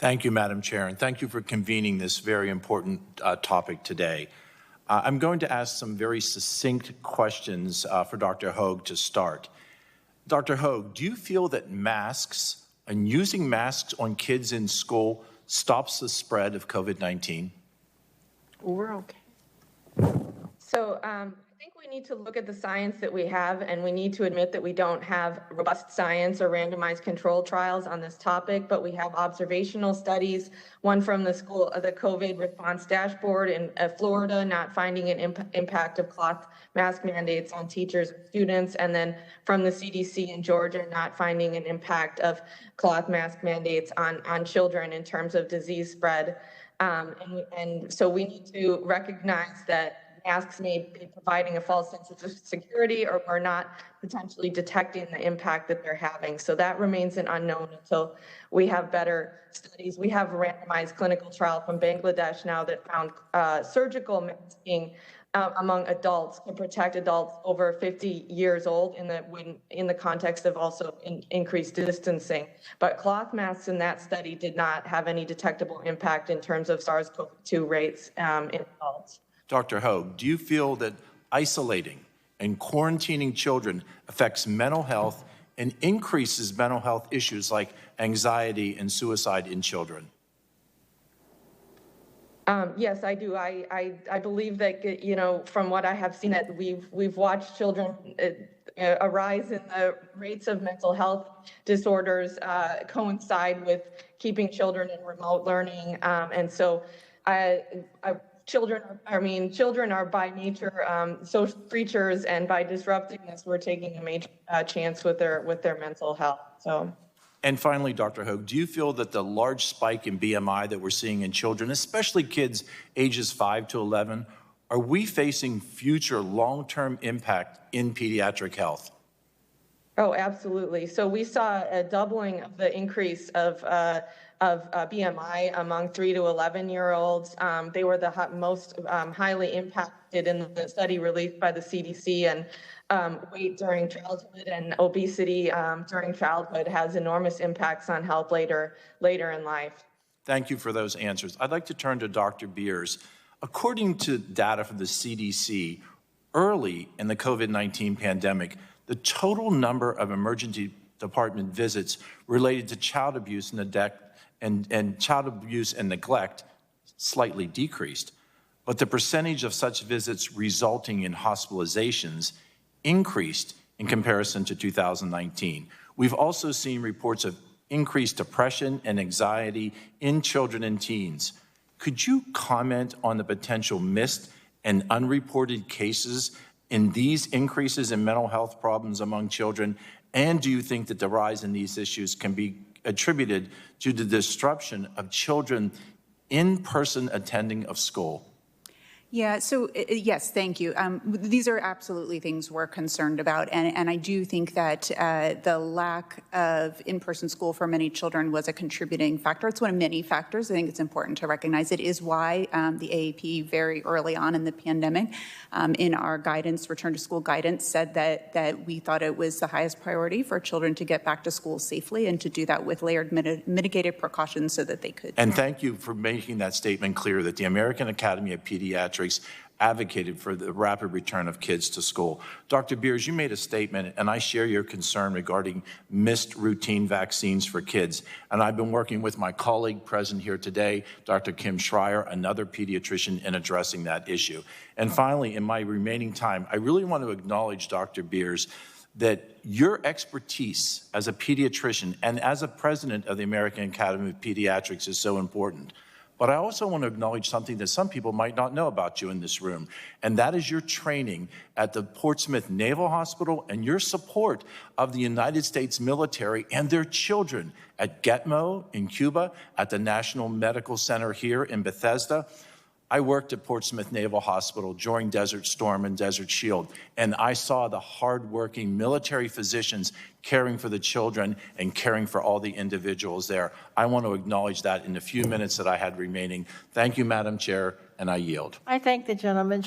Thank you, Madam Chair, and thank you for convening this very important topic today. I'm going to ask some very succinct questions for Dr. Hoag to start. Dr. Hoag, do you feel that masks and using masks on kids in school stops the spread of COVID-19? We're okay. So I think we need to look at the science that we have, and we need to admit that we don't have robust science or randomized controlled trials on this topic, but we have observational studies, one from the COVID response dashboard in Florida, not finding an impact of cloth mask mandates on teachers and students, and then from the CDC in Georgia, not finding an impact of cloth mask mandates on children in terms of disease spread. And so we need to recognize that masks may be providing a false sense of security or are not potentially detecting the impact that they're having. So that remains an unknown until we have better studies. We have a randomized clinical trial from Bangladesh now that found surgical masking among adults to protect adults over 50 years old in the context of also increased distancing. But cloth masks in that study did not have any detectable impact in terms of SARS-CoV-2 rates in adults. Dr. Hoag, do you feel that isolating and quarantining children affects mental health and increases mental health issues like anxiety and suicide in children? Yes, I do. I believe that, you know, from what I have seen, that we've watched children a rise in the rates of mental health disorders coincide with keeping children in remote learning, and so children are by nature social creatures, and by disrupting this, we're taking a major chance with their mental health. So. And finally, Dr. Hoag, do you feel that the large spike in BMI that we're seeing in children, especially kids ages 5 to 11, are we facing future long-term impact in pediatric health? Oh, absolutely. So we saw a doubling of the increase of BMI among 3 to 11-year-olds. They were the most highly impacted in the study released by the CDC, and weight during childhood and obesity during childhood has enormous impacts on health later in life. Thank you for those answers. I'd like to turn to Dr. Beers. According to data from the CDC, early in the COVID-19 pandemic, the total number of emergency department visits related to child abuse and child abuse and neglect slightly decreased, but the percentage of such visits resulting in hospitalizations increased in comparison to 2019. We've also seen reports of increased depression and anxiety in children and teens. Could you comment on the potential missed and unreported cases in these increases in mental health problems among children? And do you think that the rise in these issues can be attributed to the disruption of children in-person attending of school? Yeah, so yes, thank you. These are absolutely things we're concerned about, and I do think that the lack of in-person school for many children was a contributing factor. It's one of many factors. I think it's important to recognize it is why the AAP very early on in the pandemic, in our guidance, return to school guidance, said that we thought it was the highest priority for children to get back to school safely and to do that with layered mitigated precautions so that they could. And thank you for making that statement clear that the American Academy of Pediatrics advocated for the rapid return of kids to school. Dr. Beers, you made a statement, and I share your concern regarding missed routine vaccines for kids. And I've been working with my colleague present here today, Dr. Kim Schreier, another pediatrician, in addressing that issue. And finally, in my remaining time, I really want to acknowledge, Dr. Beers, that your expertise as a pediatrician and as a president of the American Academy of Pediatrics is so important. But I also want to acknowledge something that some people might not know about you in this room, and that is your training at the Portsmouth Naval Hospital and your support of the United States military and their children at Gitmo in Cuba, at the National Medical Center here in Bethesda. I worked at Portsmouth Naval Hospital during Desert Storm and Desert Shield, and I saw the hardworking military physicians caring for the children and caring for all the individuals there. I want to acknowledge that in the few minutes that I had remaining. Thank you, Madam Chair, and I yield. I thank the gentleman.